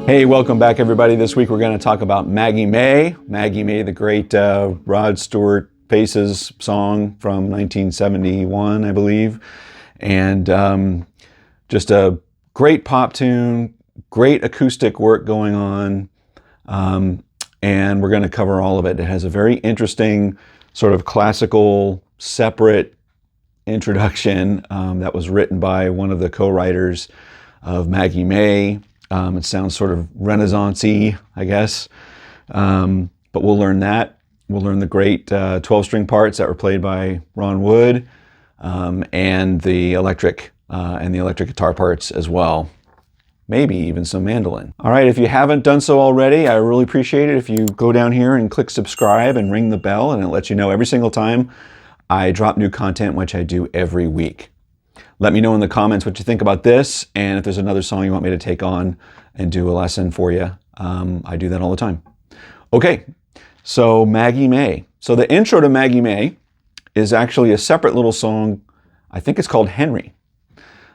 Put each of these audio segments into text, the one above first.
Hey, welcome back everybody. This week we're going to talk about Maggie May. Maggie May, the great Rod Stewart Faces song from 1971, I believe. And just a great pop tune, great acoustic work going on. And we're going to cover all of it. It has a very interesting sort of classical separate introduction that was written by one of the co-writers of Maggie May. It sounds sort of Renaissance-y, I guess, but we'll learn that. We'll learn the great 12-string parts that were played by Ron Wood, and the electric guitar parts as well. Maybe even some mandolin. All right, if you haven't done so already, I really appreciate it if you go down here and click subscribe and ring the bell, and it lets you know every single time I drop new content, which I do every week. Let me know in the comments what you think about this, and if there's another song you want me to take on and do a lesson for you. I do that all the time. Okay, so Maggie May. So the intro to Maggie May is actually a separate little song. I think it's called Henry.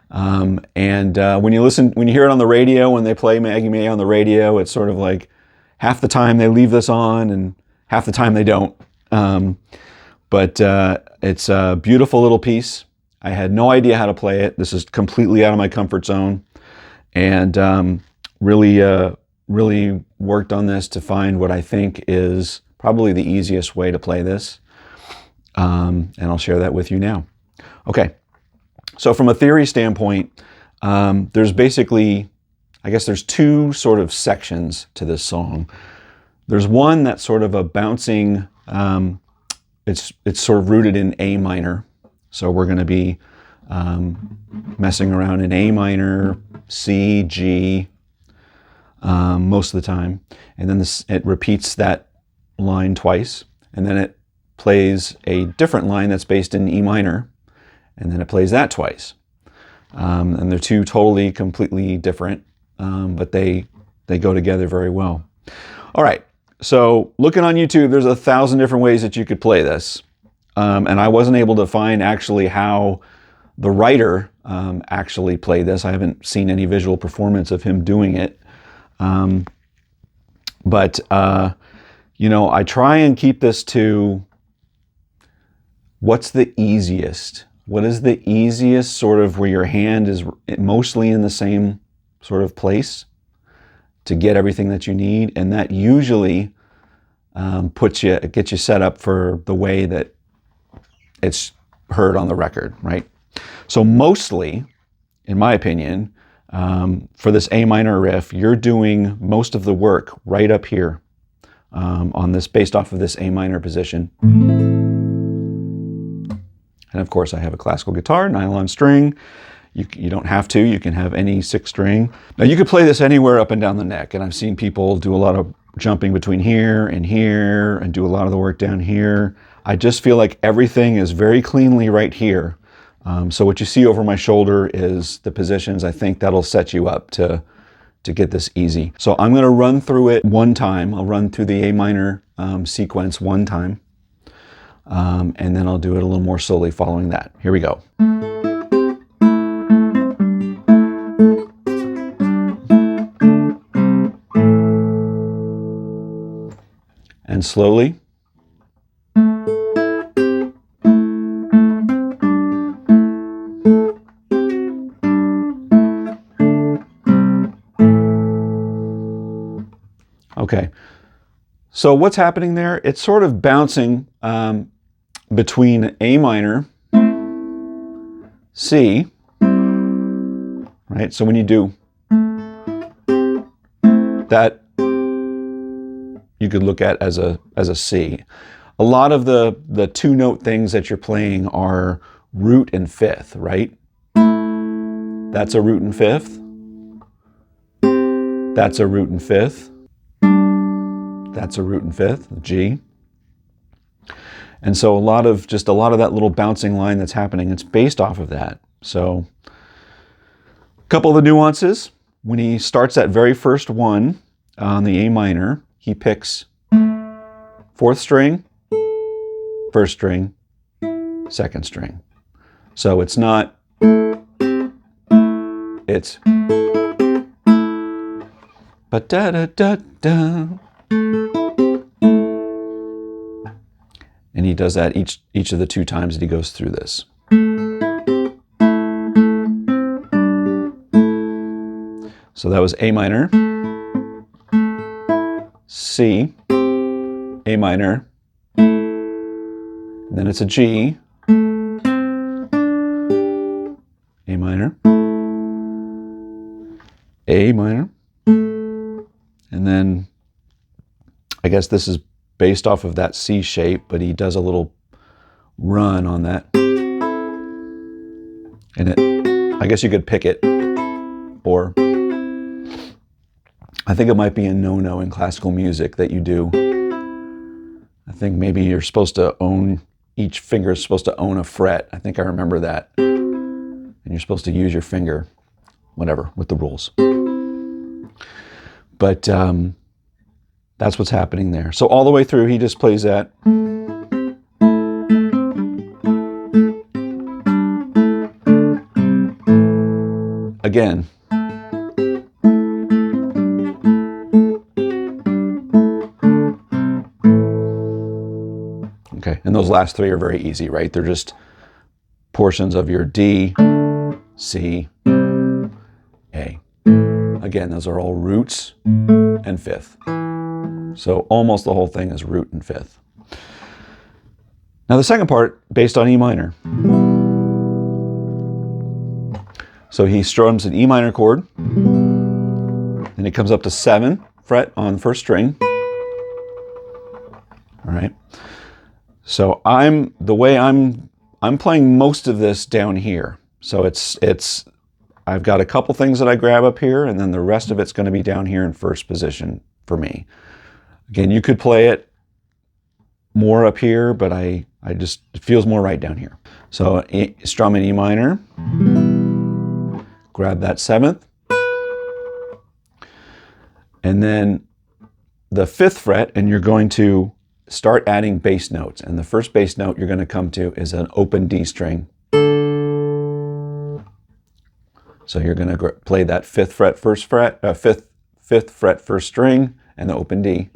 When you hear it on the radio, when they play Maggie May on the radio, it's sort of like half the time they leave this on and half the time they don't. But it's a beautiful little piece. I had no idea how to play it. This is completely out of my comfort zone, and really worked on this to find what I think is probably the easiest way to play this, and I'll share that with you now. Okay, so from a theory standpoint, there's basically, I guess there's two sort of sections to this song. There's one that's sort of a bouncing, it's sort of rooted in A minor. So we're going to be messing around in A minor, C, G, most of the time. And then it repeats that line twice. And then it plays a different line that's based in E minor. And then it plays that twice. And they're two totally, completely different, but they go together very well. All right. So looking on YouTube, there's 1,000 different ways that you could play this. And I wasn't able to find actually how the writer actually played this. I haven't seen any visual performance of him doing it. But I try and keep this to what's the easiest? What is the easiest sort of where your hand is mostly in the same sort of place to get everything that you need? And that usually gets you set up for the way that it's heard on the record, right? So mostly, in my opinion, for this A minor riff, you're doing most of the work right up here on this, based off of this A minor position. And of course, I have a classical guitar, nylon string. You don't have to, you can have any 6 string. Now you could play this anywhere up and down the neck, and I've seen people do a lot of jumping between here and do a lot of the work down here. I just feel like everything is very cleanly right here. So what you see over my shoulder is the positions. I think that'll set you up to get this easy. So I'm gonna run through it one time. I'll run through the A minor sequence one time. And then I'll do it a little more slowly following that. Here we go. And slowly. Okay, so what's happening there? It's sort of bouncing between A minor, C, right? So when you do that, you could look at as a C. A lot of the 2-note things that you're playing are root and fifth, right? That's a root and fifth. That's a root and fifth. that's a root and fifth, the G. And so a lot of that little bouncing line that's happening, it's based off of that. So a couple of the nuances. When he starts that very first one on the A minor, he picks fourth string, first string, second string. So it's not, it's ba-da-da-da-da. And he does that each of the two times that he goes through this. So that was A minor, C, A minor, and then it's a G, A minor, A minor, and then I guess this is based off of that C shape, but he does a little run on that. And I guess you could pick it, or I think it might be a no-no in classical music that you do. I think maybe you're supposed to own, each finger is supposed to own a fret. I think I remember that. And you're supposed to use your finger, whatever, with the rules. But that's what's happening there. So all the way through, he just plays that. Again. Okay, and those last three are very easy, right? They're just portions of your D, C, A. Again, those are all roots and fifth. So almost the whole thing is root and fifth. Now the second part, based on E minor. So he strums an E minor chord, and it comes up to 7 fret on the first string. All right. So I'm playing most of this down here. So I've got a couple things that I grab up here, and then the rest of it's going to be down here in first position for me. Again, you could play it more up here, but it feels more right down here. So strum an E minor, grab that 7th, and then the 5th fret, and you're going to start adding bass notes. And the first bass note you're going to come to is an open D string. So you're going to play that 5th fret first fret, 5th fret first string, and the open D.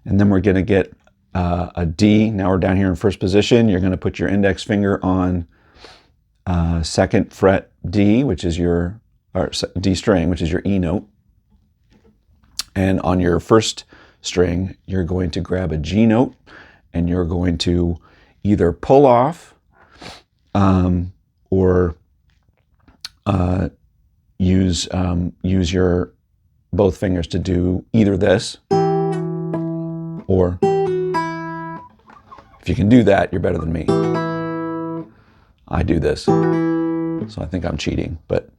And then we're going to get a D. Now we're down here in first position. You're going to put your index finger on 2nd fret D, which is your D string, which is your E note. And on your first string, you're going to grab a G note, and you're going to either pull off or use your both fingers to do either this, or if you can do that, you're better than me. I do this, so I think I'm cheating, but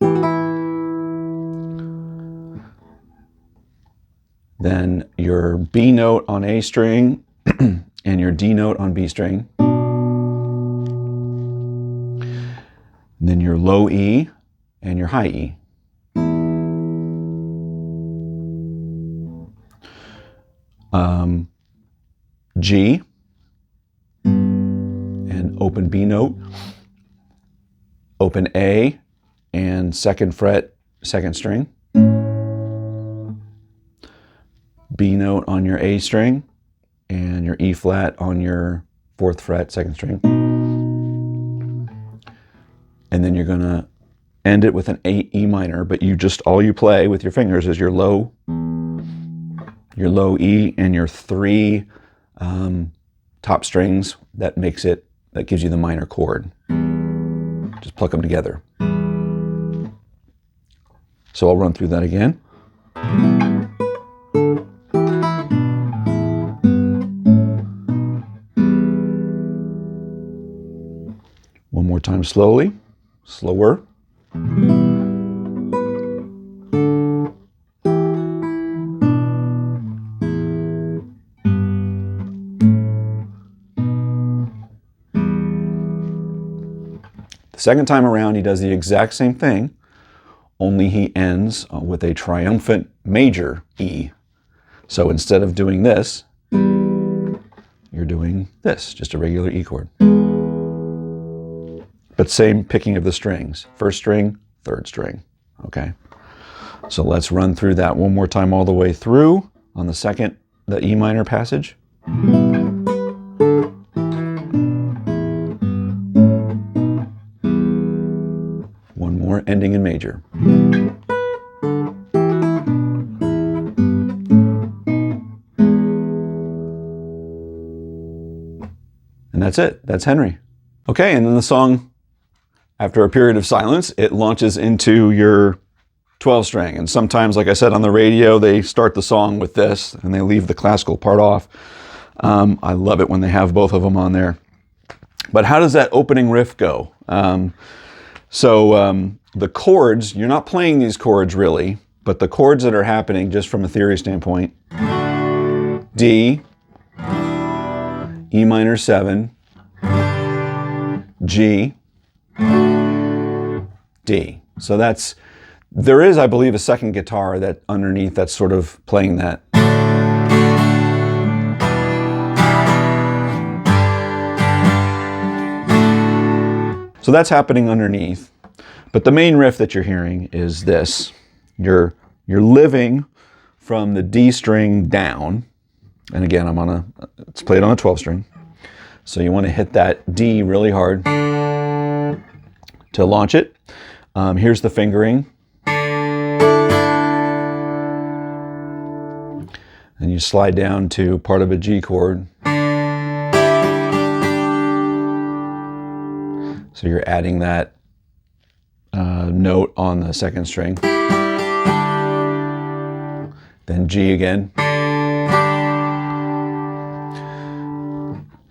then your B note on A string and your D note on B string, and then your low E and your high E. G and open B note, open A and 2nd fret, 2nd string, B note on your A string, and your E flat on your 4th fret, 2nd string. And then you're going to end it with an E minor, but all you play with your fingers is your low E and your 3 top strings that gives you the minor chord. Just pluck them together. So I'll run through that again. One more time slowly, slower. The second time around, he does the exact same thing, only he ends with a triumphant major E. So instead of doing this, you're doing this, just a regular E chord. But same picking of the strings. First string, third string, okay? So let's run through that one more time all the way through on the second, the E minor passage. One more ending in major. And that's it. That's Henry. Okay, and then the song, after a period of silence, it launches into your 12 string. And sometimes, like I said on the radio, they start the song with this and they leave the classical part off. I love it when they have both of them on there. But how does that opening riff go? The chords, you're not playing these chords really, but the chords that are happening just from a theory standpoint, D, E minor 7, G, D. So there is, I believe, a second guitar that underneath that's sort of playing that. So that's happening underneath. But the main riff that you're hearing is this. You're living from the D string down. And again, it's played on a 12 string. So you want to hit that D really hard to launch it. Here's the fingering. And you slide down to part of a G chord. So you're adding that note on the second string. Then G again.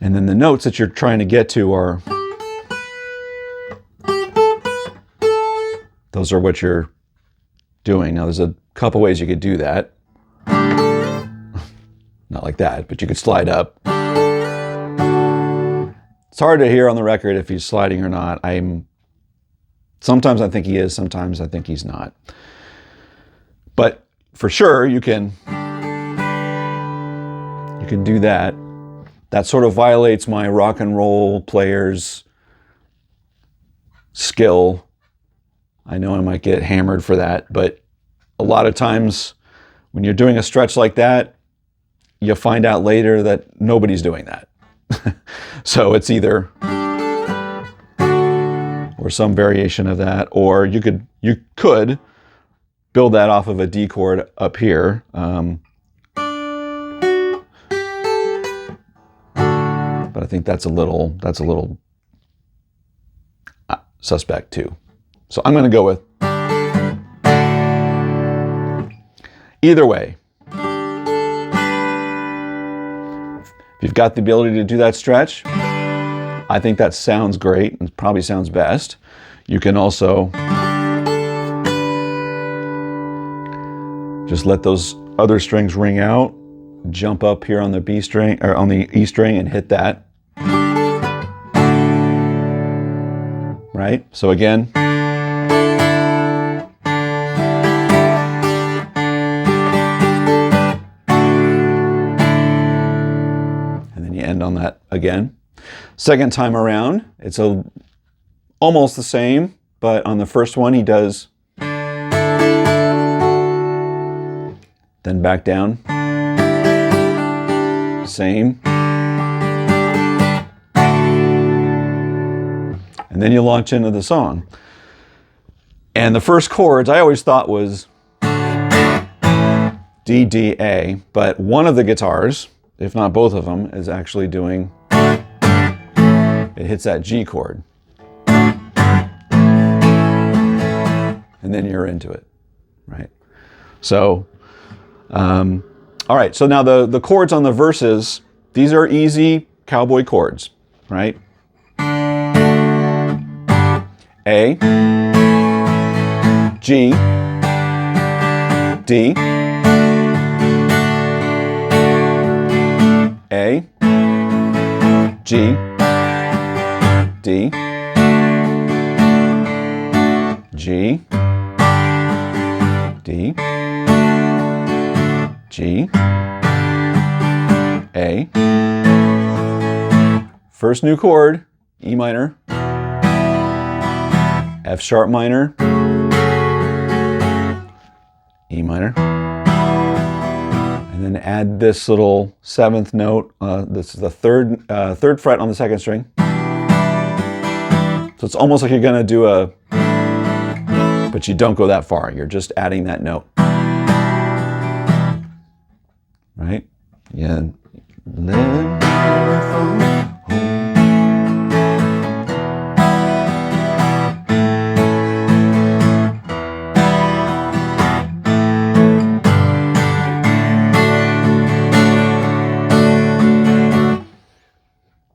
And then the notes that you're trying to get to are, those are what you're doing. Now there's a couple ways you could do that. Not like that, but you could slide up. It's hard to hear on the record if he's sliding or not. Sometimes I think he is, sometimes I think he's not. But for sure, you can do that. That sort of violates my rock and roll player's skill. I know I might get hammered for that, but a lot of times when you're doing a stretch like that, you find out later that nobody's doing that. So it's either or some variation of that, or you could build that off of a D chord up here. But I think that's a little suspect too. So I'm going to go with either way. If you've got the ability to do that stretch, I think that sounds great and probably sounds best. You can also just let those other strings ring out, jump up here on the B string or on the E string and hit that. Right? So again, and then you end on that again. Second time around, it's almost the same, but on the first one he does, then back down, same, and then you launch into the song. And the first chords I always thought was D, D, A, but one of the guitars, if not both of them, is actually doing, it hits that G chord. And then you're into it, right? So, all right, so now the chords on the verses, these are easy cowboy chords, right? A, G, D, A, G, D, G, D, G, A, first new chord, E minor, F sharp minor, E minor, and then add this little seventh note. This is the third fret on the second string. So it's almost like you're going to do a, but you don't go that far. You're just adding that note. Right? Yeah.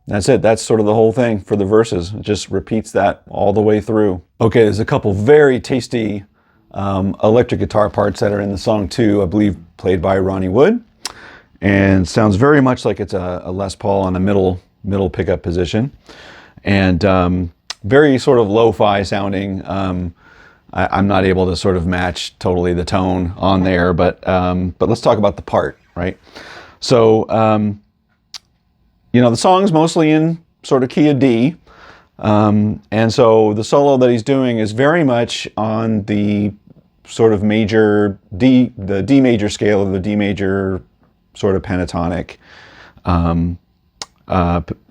That's it. That's sort of the whole thing for the verses. It just repeats that all the way through. Okay, there's a couple very tasty electric guitar parts that are in the song too, I believe played by Ronnie Wood. And sounds very much like it's a Les Paul on a middle pickup position. And very sort of lo-fi sounding. I'm not able to sort of match totally the tone on there, but let's talk about the part, right? So, you know, the song's mostly in sort of key of D. And so the solo that he's doing is very much on the sort of major D, the D major scale of the D major sort of pentatonic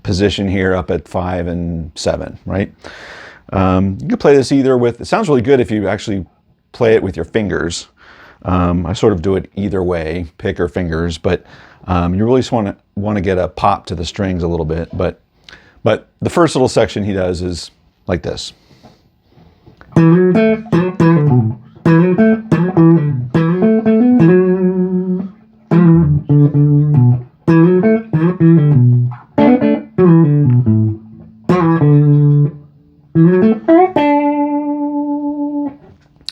position here up at 5 and 7, right? You can play this either with, it sounds really good if you actually play it with your fingers. I sort of do it either way, pick or fingers, but you really just want to get a pop to the strings a little bit. But the first little section he does is like this.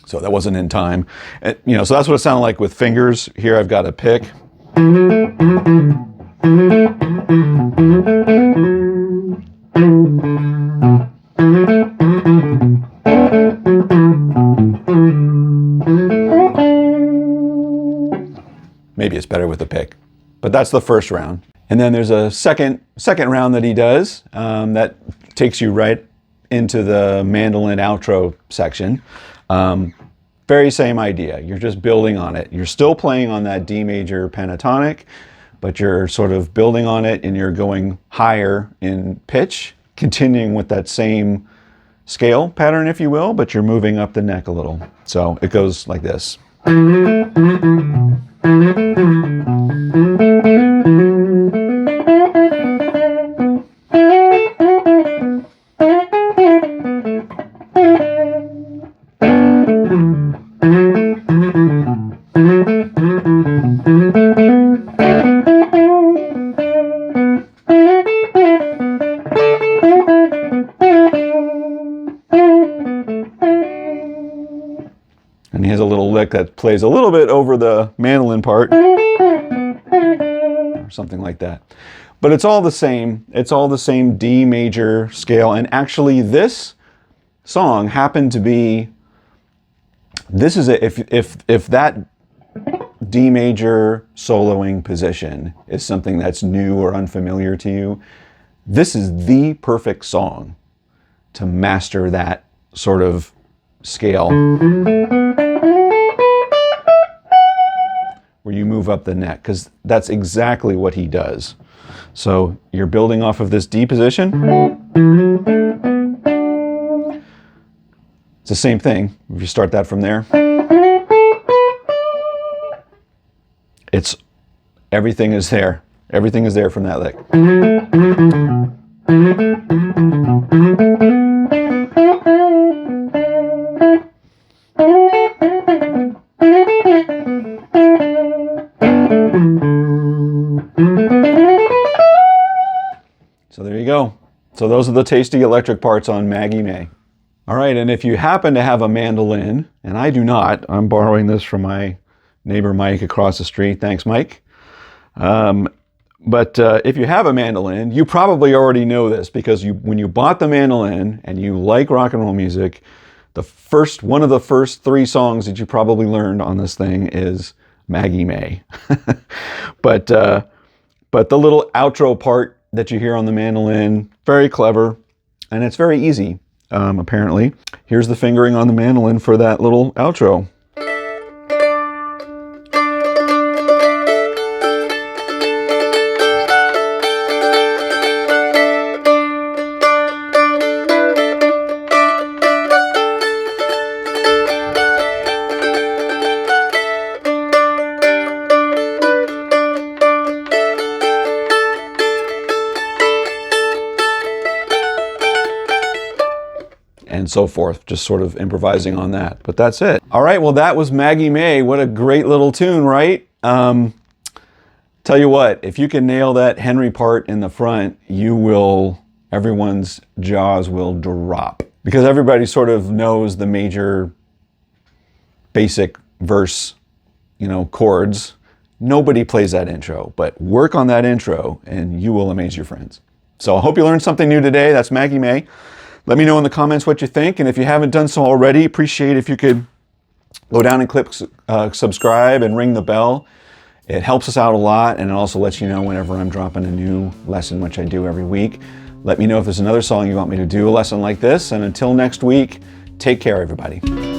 So that wasn't in time. You know, so that's what it sounded like with fingers. Here I've got a pick. Maybe it's better with a pick, but that's the first round. And then there's a second round that he does that takes you right into the mandolin outro section. Very same idea. You're just building on it. You're still playing on that D major pentatonic, but you're sort of building on it and you're going higher in pitch, continuing with that same scale pattern, if you will, but you're moving up the neck a little. So it goes like this. And he has a little lick that plays a little bit over the mandolin part, or something like that. But it's all the same. It's all the same D major scale. And actually, this song happened to be. This is if that D major soloing position is something that's new or unfamiliar to you, this is the perfect song to master that sort of scale where you move up the neck, because that's exactly what he does. So you're building off of this D position. It's the same thing. If you start that from there, it's everything is there. Everything is there from that lick. So there you go. So those are the tasty electric parts on Maggie May. All right, and if you happen to have a mandolin, and I do not, I'm borrowing this from my neighbor Mike across the street. Thanks, Mike. But if you have a mandolin, you probably already know this, because when you bought the mandolin and you like rock and roll music, One of the first 3 songs that you probably learned on this thing is Maggie May. But the little outro part that you hear on the mandolin, very clever, and it's very easy, apparently. Here's the fingering on the mandolin for that little outro. And so forth, just sort of improvising on that. But that's it. All right, well, that was Maggie May. What a great little tune, right? Tell you what, if you can nail that Henry part in the front, everyone's jaws will drop. Because everybody sort of knows the major basic verse, chords. Nobody plays that intro, but work on that intro and you will amaze your friends. So I hope you learned something new today. That's Maggie May. Let me know in the comments what you think, and if you haven't done so already, appreciate if you could go down and click subscribe and ring the bell. It helps us out a lot, and it also lets you know whenever I'm dropping a new lesson, which I do every week. Let me know if there's another song you want me to do a lesson like this, and until next week, take care, everybody.